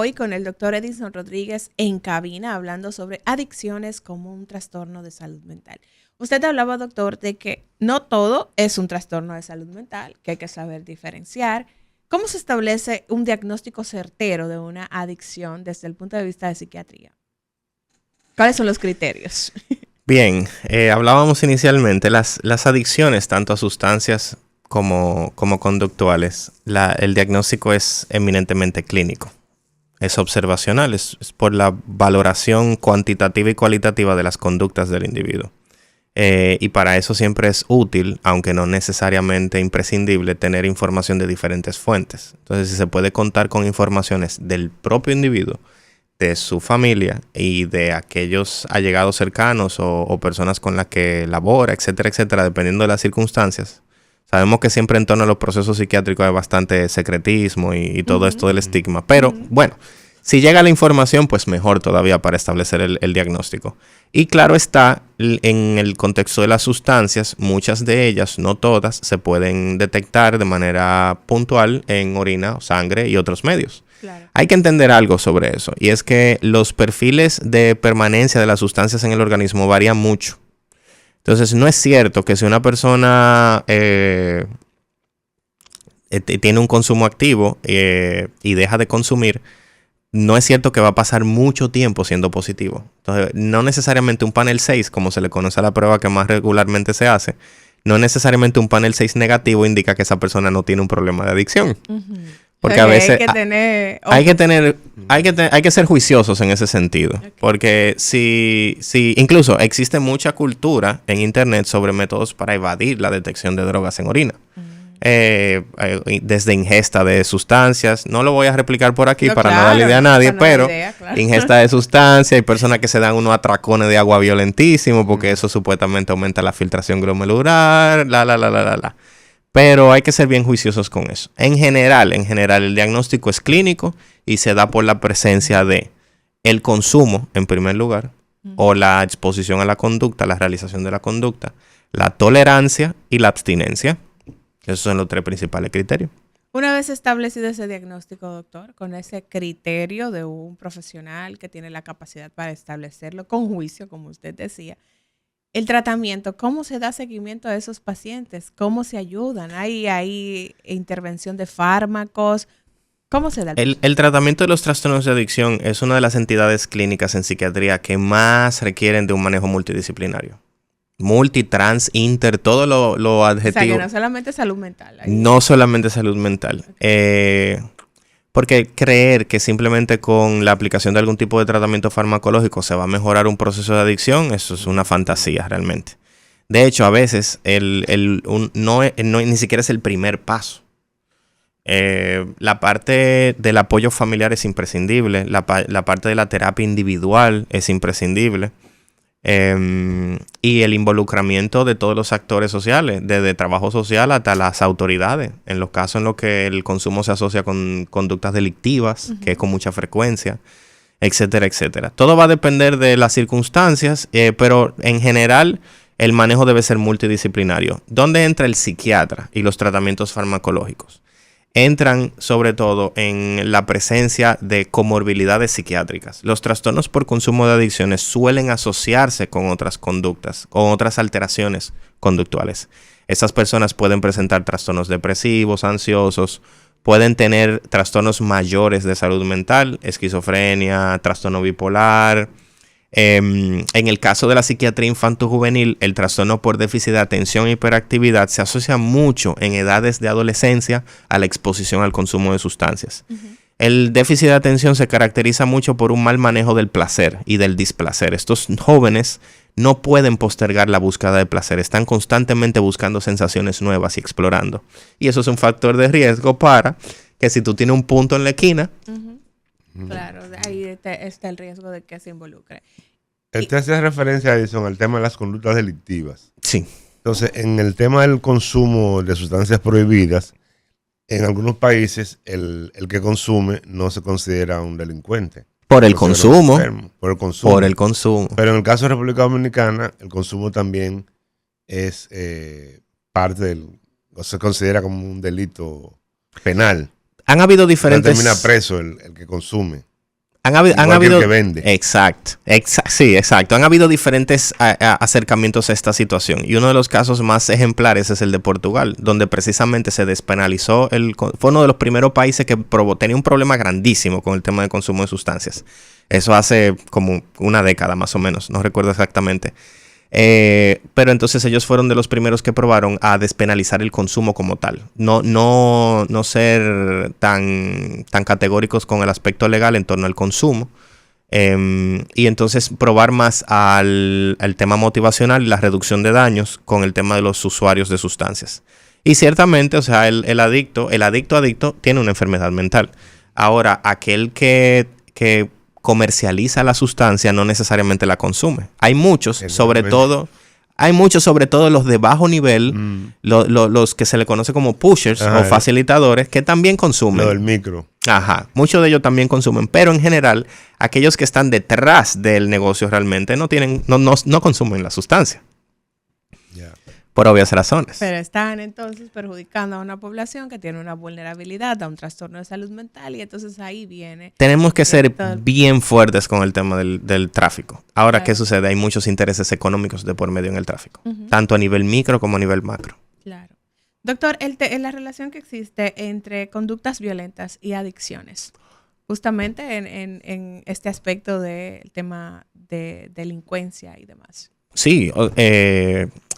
hoy con el doctor Edison Rodríguez en cabina hablando sobre adicciones como un trastorno de salud mental. Usted hablaba, doctor, de que no todo es un trastorno de salud mental, que hay que saber diferenciar. ¿Cómo se establece un diagnóstico certero de una adicción desde el punto de vista de psiquiatría? ¿Cuáles son los criterios? Bien, hablábamos inicialmente, las adicciones, tanto a sustancias como conductuales, el diagnóstico es eminentemente clínico. Es observacional, es por la valoración cuantitativa y cualitativa de las conductas del individuo. Y para eso siempre es útil, aunque no necesariamente imprescindible, tener información de diferentes fuentes. Entonces, si se puede contar con informaciones del propio individuo, de su familia y de aquellos allegados cercanos o personas con las que labora, etcétera, etcétera, dependiendo de las circunstancias. Sabemos que siempre en torno a los procesos psiquiátricos hay bastante secretismo y todo esto del estigma. Pero, bueno, si llega la información, pues mejor todavía para establecer el diagnóstico. Y claro está, en el contexto de las sustancias, muchas de ellas, no todas, se pueden detectar de manera puntual en orina, sangre y otros medios. Claro. Hay que entender algo sobre eso, y es que los perfiles de permanencia de las sustancias en el organismo varían mucho. Entonces, no es cierto que si una persona tiene un consumo activo y deja de consumir, no es cierto que va a pasar mucho tiempo siendo positivo. Entonces, no necesariamente un panel 6, como se le conoce a la prueba que más regularmente se hace, no necesariamente un panel 6 negativo indica que esa persona no tiene un problema de adicción. Porque a veces hay que ser juiciosos en ese sentido. Okay. Porque si incluso existe mucha cultura en internet sobre métodos para evadir la detección de drogas en orina. Desde ingesta de sustancias, no lo voy a replicar por aquí para no darle idea a nadie, pero ingesta de sustancias, hay personas que se dan unos atracones de agua violentísimos porque eso supuestamente aumenta la filtración glomerular, pero hay que ser bien juiciosos con eso. En general, el diagnóstico es clínico y se da por la presencia de el consumo, en primer lugar, o la exposición a la conducta, la realización de la conducta, la tolerancia y la abstinencia. Esos son los tres principales criterios. Una vez establecido ese diagnóstico, doctor, con ese criterio de un profesional que tiene la capacidad para establecerlo con juicio, como usted decía, el tratamiento, ¿cómo se da seguimiento a esos pacientes? ¿Cómo se ayudan? ¿Hay intervención de fármacos? ¿Cómo se da el tratamiento de los trastornos de adicción es una de las entidades clínicas en psiquiatría que más requieren de un manejo multidisciplinario? Multi, trans, inter, todo lo adjetivo. O sea, que no solamente salud mental. No solamente salud mental. Okay. Porque creer que simplemente con la aplicación de algún tipo de tratamiento farmacológico se va a mejorar un proceso de adicción, eso es una fantasía realmente. De hecho, a veces ni siquiera es el primer paso. La parte del apoyo familiar es imprescindible. La parte de la terapia individual es imprescindible. Y el involucramiento de todos los actores sociales, desde trabajo social hasta las autoridades, en los casos en los que el consumo se asocia con conductas delictivas, que es con mucha frecuencia, etcétera, etcétera. Todo va a depender de las circunstancias, pero en general el manejo debe ser multidisciplinario. ¿Dónde entra el psiquiatra y los tratamientos farmacológicos? Entran sobre todo en la presencia de comorbilidades psiquiátricas. Los trastornos por consumo de adicciones suelen asociarse con otras conductas, con otras alteraciones conductuales. Estas personas pueden presentar trastornos depresivos, ansiosos, pueden tener trastornos mayores de salud mental, esquizofrenia, trastorno bipolar. En el caso de la psiquiatría infanto-juvenil, el trastorno por déficit de atención e hiperactividad se asocia mucho en edades de adolescencia a la exposición al consumo de sustancias. El déficit de atención se caracteriza mucho por un mal manejo del placer y del displacer. Estos jóvenes no pueden postergar la búsqueda de placer, están constantemente buscando sensaciones nuevas y explorando. Y eso es un factor de riesgo para que si tú tienes un punto en la esquina, claro, ahí está el riesgo de que se involucre. Usted hace referencia, Edison, al tema de las conductas delictivas. Sí. Entonces, en el tema del consumo de sustancias prohibidas, en algunos países el que consume no se considera un delincuente. Por el consumo. Por el consumo. Por el consumo. Pero en el caso de República Dominicana, el consumo también es parte del... o se considera como un delito penal. Han habido diferentes... No termina preso el que consume. Han Igual que el habido... que vende. Exacto. Sí, exacto. Han habido diferentes acercamientos a esta situación. Y uno de los casos más ejemplares es el de Portugal, donde precisamente se despenalizó. Fue uno de los primeros países que tenía un problema grandísimo con el tema de consumo de sustancias. Eso hace como una década más o menos. No recuerdo exactamente. Pero entonces ellos fueron de los primeros que probaron a despenalizar el consumo como tal. No ser tan categóricos con el aspecto legal en torno al consumo. Y entonces probar más al tema motivacional y la reducción de daños con el tema de los usuarios de sustancias. Y ciertamente, o sea, el adicto tiene una enfermedad mental. Ahora, aquel que comercializa la sustancia no necesariamente la consume. Hay muchos, sobre todo los de bajo nivel, los que se le conoce como pushers o facilitadores, que también consumen. Lo del micro. Ajá, muchos de ellos también consumen, pero en general, aquellos que están detrás del negocio realmente no consumen la sustancia. Yeah. Por obvias razones. Pero están entonces perjudicando a una población que tiene una vulnerabilidad a un trastorno de salud mental y entonces ahí viene... Tenemos que ser bien fuertes con el tema del tráfico. Ahora, claro. ¿Qué sucede? Hay muchos intereses económicos de por medio en el tráfico, tanto a nivel micro como a nivel macro. Claro. Doctor, la relación que existe entre conductas violentas y adicciones, justamente en este aspecto del tema de delincuencia y demás. Sí,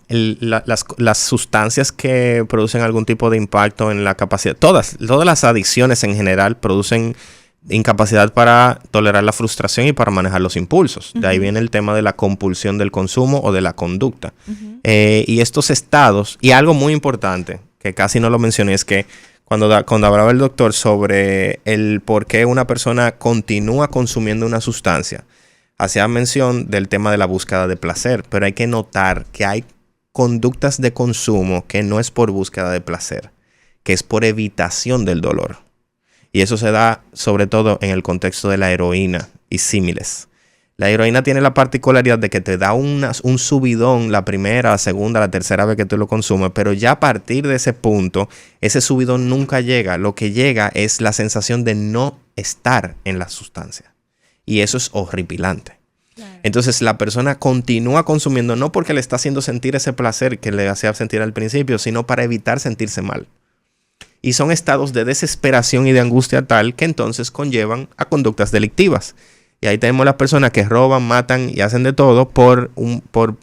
las sustancias que producen algún tipo de impacto en la capacidad, todas las adicciones en general producen incapacidad para tolerar la frustración y para manejar los impulsos. De ahí viene el tema de la compulsión del consumo o de la conducta. Y estos estados, y algo muy importante, que casi no lo mencioné, es que cuando hablaba el doctor sobre el por qué una persona continúa consumiendo una sustancia, hacía mención del tema de la búsqueda de placer, pero hay que notar que hay conductas de consumo que no es por búsqueda de placer, que es por evitación del dolor. Y eso se da sobre todo en el contexto de la heroína y símiles. La heroína tiene la particularidad de que te da un subidón la primera, la segunda, la tercera vez que tú lo consumes, pero ya a partir de ese punto, ese subidón nunca llega. Lo que llega es la sensación de no estar en la sustancia. Y eso es horripilante. Claro. Entonces la persona continúa consumiendo no porque le está haciendo sentir ese placer que le hacía sentir al principio, sino para evitar sentirse mal. Y son estados de desesperación y de angustia tal que entonces conllevan a conductas delictivas. Y ahí tenemos las personas que roban, matan y hacen de todo por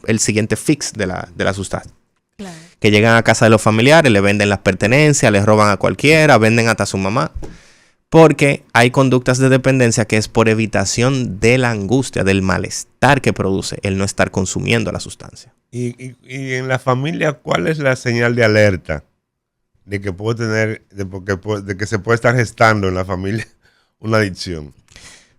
el siguiente fix de la sustancia. Claro. Que llegan a casa de los familiares, le venden las pertenencias, les roban a cualquiera, venden hasta a su mamá. Porque hay conductas de dependencia que es por evitación de la angustia, del malestar que produce el no estar consumiendo la sustancia. Y en la familia, ¿cuál es la señal de alerta de que puede tener, de que se puede estar gestando en la familia una adicción?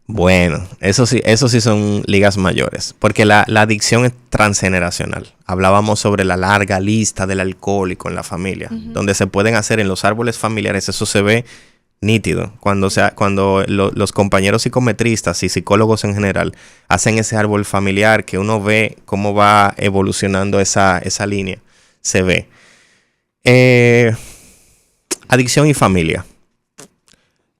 Bueno, eso sí son ligas mayores, porque la adicción es transgeneracional. Hablábamos sobre la larga lista del alcohólico en la familia, donde se pueden hacer en los árboles familiares, eso se ve nítido. Cuando los compañeros psicometristas y psicólogos en general hacen ese árbol familiar que uno ve cómo va evolucionando esa línea, se ve. Adicción y familia.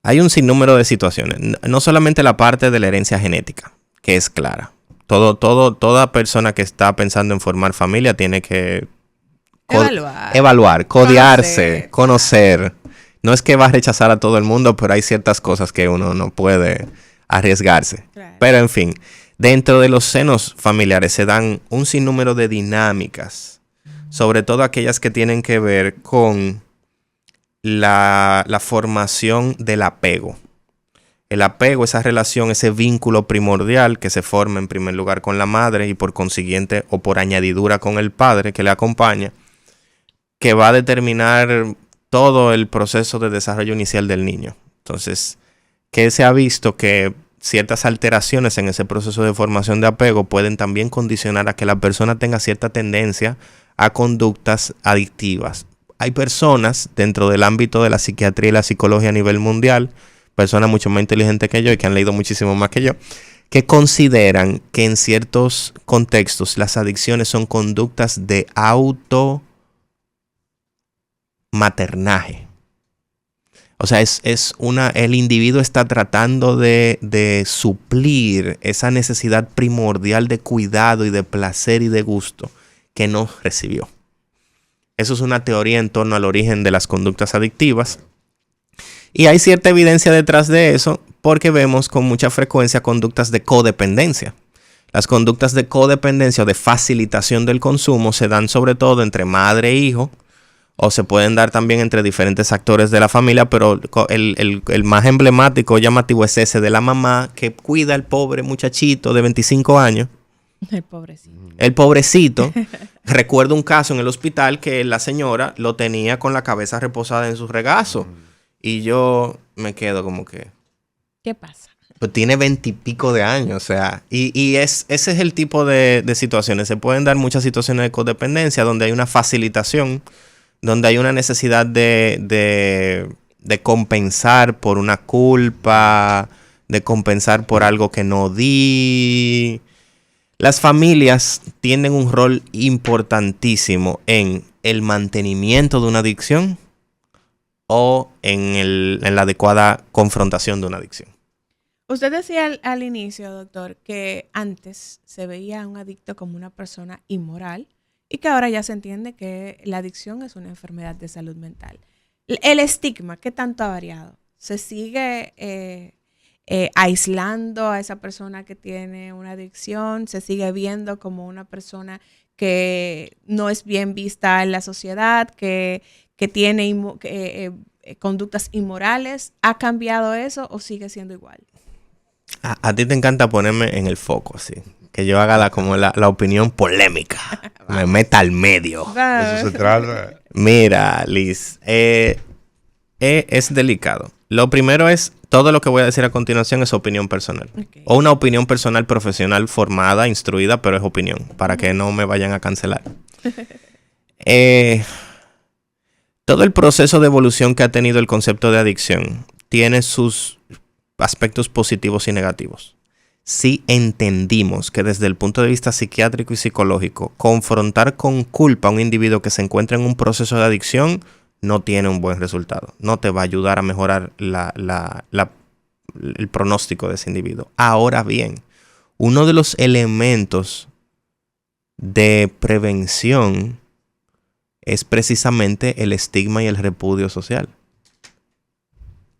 Hay un sinnúmero de situaciones. No solamente la parte de la herencia genética, que es clara. Toda persona que está pensando en formar familia tiene que evaluar, codearse, conocer. No es que va a rechazar a todo el mundo, pero hay ciertas cosas que uno no puede arriesgarse. Claro. Pero en fin, dentro de los senos familiares se dan un sinnúmero de dinámicas, sobre todo aquellas que tienen que ver con la formación del apego. El apego, esa relación, ese vínculo primordial que se forma en primer lugar con la madre y por consiguiente o por añadidura con el padre que le acompaña, que va a determinar todo el proceso de desarrollo inicial del niño. Entonces, ¿qué se ha visto? Que ciertas alteraciones en ese proceso de formación de apego pueden también condicionar a que la persona tenga cierta tendencia a conductas adictivas. Hay personas dentro del ámbito de la psiquiatría y la psicología a nivel mundial, personas mucho más inteligentes que yo y que han leído muchísimo más que yo, que consideran que en ciertos contextos las adicciones son conductas de automaternaje. O sea, el individuo está tratando de suplir esa necesidad primordial de cuidado y de placer y de gusto que no recibió. Eso es una teoría en torno al origen de las conductas adictivas. Y hay cierta evidencia detrás de eso porque vemos con mucha frecuencia conductas de codependencia. Las conductas de codependencia o de facilitación del consumo se dan sobre todo entre madre e hijo, o se pueden dar también entre diferentes actores de la familia, pero el más emblemático, llamativo, es ese de la mamá que cuida al pobre muchachito de 25 años. El pobrecito. El pobrecito. Recuerdo un caso en el hospital que la señora lo tenía con la cabeza reposada en su regazo. Y yo me quedo como que... ¿Qué pasa? Pues tiene 20 y pico de años, o sea, ese es el tipo de situaciones. Se pueden dar muchas situaciones de codependencia donde hay una facilitación, donde hay una necesidad de compensar por una culpa, de compensar por algo que no di. Las familias tienen un rol importantísimo en el mantenimiento de una adicción o en la adecuada confrontación de una adicción. Usted decía al inicio, doctor, que antes se veía a un adicto como una persona inmoral y que ahora ya se entiende que la adicción es una enfermedad de salud mental. El estigma, ¿qué tanto ha variado? ¿Se sigue aislando a esa persona que tiene una adicción? ¿Se sigue viendo como una persona que no es bien vista en la sociedad, que tiene conductas inmorales? ¿Ha cambiado eso o sigue siendo igual? A ti te encanta ponerme en el foco, así. Que yo haga la opinión polémica. Me meta al medio. De eso se trata. Mira, Liz, es delicado. Lo primero es, todo lo que voy a decir a continuación es opinión personal. Okay. O una opinión personal profesional formada, instruida, pero es opinión, para que no me vayan a cancelar. Todo el proceso de evolución que ha tenido el concepto de adicción tiene sus aspectos positivos y negativos. Si entendimos que desde el punto de vista psiquiátrico y psicológico, confrontar con culpa a un individuo que se encuentra en un proceso de adicción no tiene un buen resultado. No te va a ayudar a mejorar el pronóstico de ese individuo. Ahora bien, uno de los elementos de prevención es precisamente el estigma y el repudio social.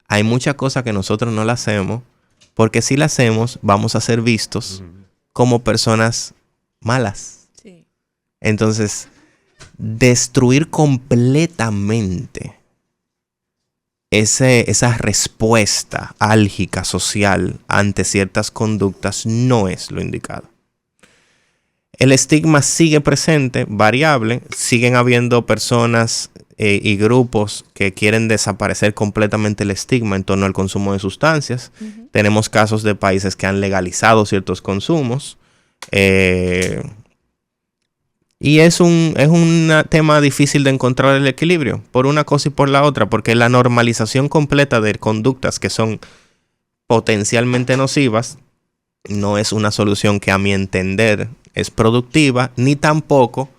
Hay muchas cosas que nosotros no las hacemos porque si las hacemos vamos a ser vistos como personas malas. Sí. Entonces, destruir completamente esa respuesta álgica social ante ciertas conductas no es lo indicado. El estigma sigue presente, variable, siguen habiendo personas y grupos que quieren desaparecer completamente el estigma en torno al consumo de sustancias. Uh-huh. Tenemos casos de países que han legalizado ciertos consumos. Y es un tema difícil de encontrar el equilibrio por una cosa y por la otra, porque la normalización completa de conductas que son potencialmente nocivas no es una solución que a mi entender es productiva, ni tampoco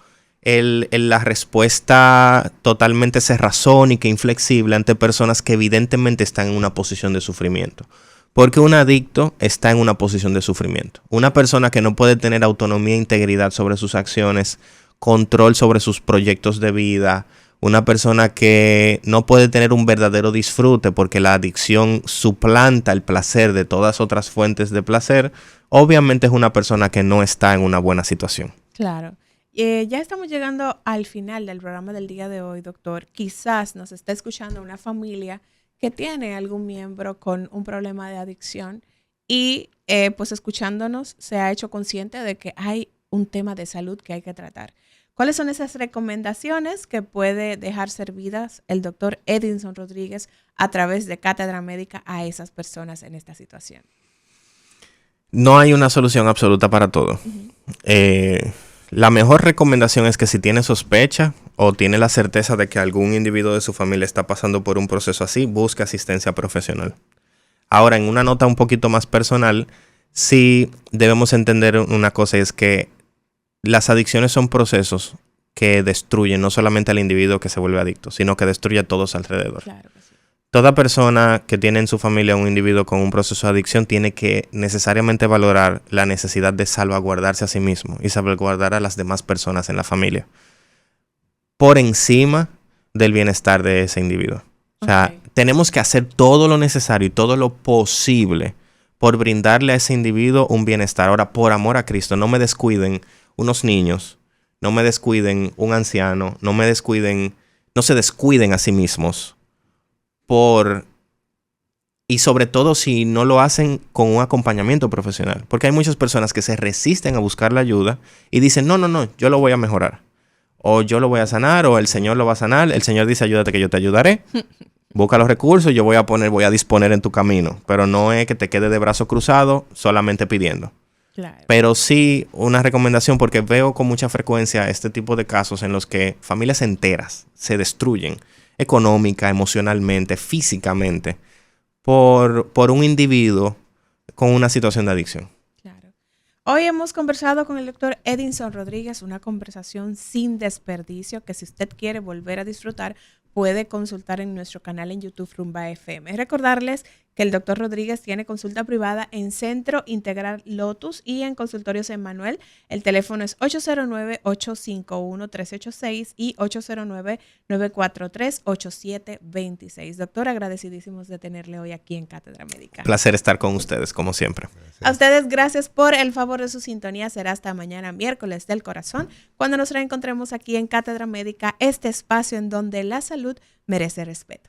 la respuesta totalmente cerrazónica e inflexible ante personas que evidentemente están en una posición de sufrimiento. Porque un adicto está en una posición de sufrimiento. Una persona que no puede tener autonomía e integridad sobre sus acciones, control sobre sus proyectos de vida, una persona que no puede tener un verdadero disfrute porque la adicción suplanta el placer de todas otras fuentes de placer, obviamente es una persona que no está en una buena situación. Claro. Ya estamos llegando al final del programa del día de hoy, doctor. Quizás nos está escuchando una familia que tiene algún miembro con un problema de adicción y pues escuchándonos se ha hecho consciente de que hay un tema de salud que hay que tratar. ¿Cuáles son esas recomendaciones que puede dejar servidas el doctor Edinson Rodríguez a través de Cátedra Médica a esas personas en esta situación? No hay una solución absoluta para todo. Uh-huh. La mejor recomendación es que si tiene sospecha o tiene la certeza de que algún individuo de su familia está pasando por un proceso así, busque asistencia profesional. Ahora, en una nota un poquito más personal, sí debemos entender una cosa, y es que las adicciones son procesos que destruyen no solamente al individuo que se vuelve adicto, sino que destruye a todos alrededor. Claro que sí. Toda persona que tiene en su familia un individuo con un proceso de adicción tiene que necesariamente valorar la necesidad de salvaguardarse a sí mismo y salvaguardar a las demás personas en la familia por encima del bienestar de ese individuo. O sea, tenemos que hacer todo lo necesario y todo lo posible por brindarle a ese individuo un bienestar. Ahora, por amor a Cristo, no me descuiden unos niños, no me descuiden un anciano, no se descuiden a sí mismos y sobre todo si no lo hacen con un acompañamiento profesional. Porque hay muchas personas que se resisten a buscar la ayuda y dicen, no, yo lo voy a mejorar. O yo lo voy a sanar, o el Señor lo va a sanar. El Señor dice, ayúdate que yo te ayudaré. Busca los recursos, yo voy a disponer en tu camino. Pero no es que te quede de brazo cruzado solamente pidiendo. Claro. Pero sí una recomendación, porque veo con mucha frecuencia este tipo de casos en los que familias enteras se destruyen económica, emocionalmente, físicamente, por un individuo con una situación de adicción. Claro. Hoy hemos conversado con el doctor Edinson Rodríguez, una conversación sin desperdicio que si usted quiere volver a disfrutar, puede consultar en nuestro canal en YouTube Rumba FM. Recordarles que el doctor Rodríguez tiene consulta privada en Centro Integral Lotus y en Consultorios Emmanuel. El teléfono es 809-851-386 y 809-943-8726. Doctor, agradecidísimos de tenerle hoy aquí en Cátedra Médica. Placer estar con ustedes, como siempre. A ustedes, gracias por el favor de su sintonía. Será hasta mañana, miércoles del corazón, cuando nos reencontremos aquí en Cátedra Médica, este espacio en donde la salud merece respeto.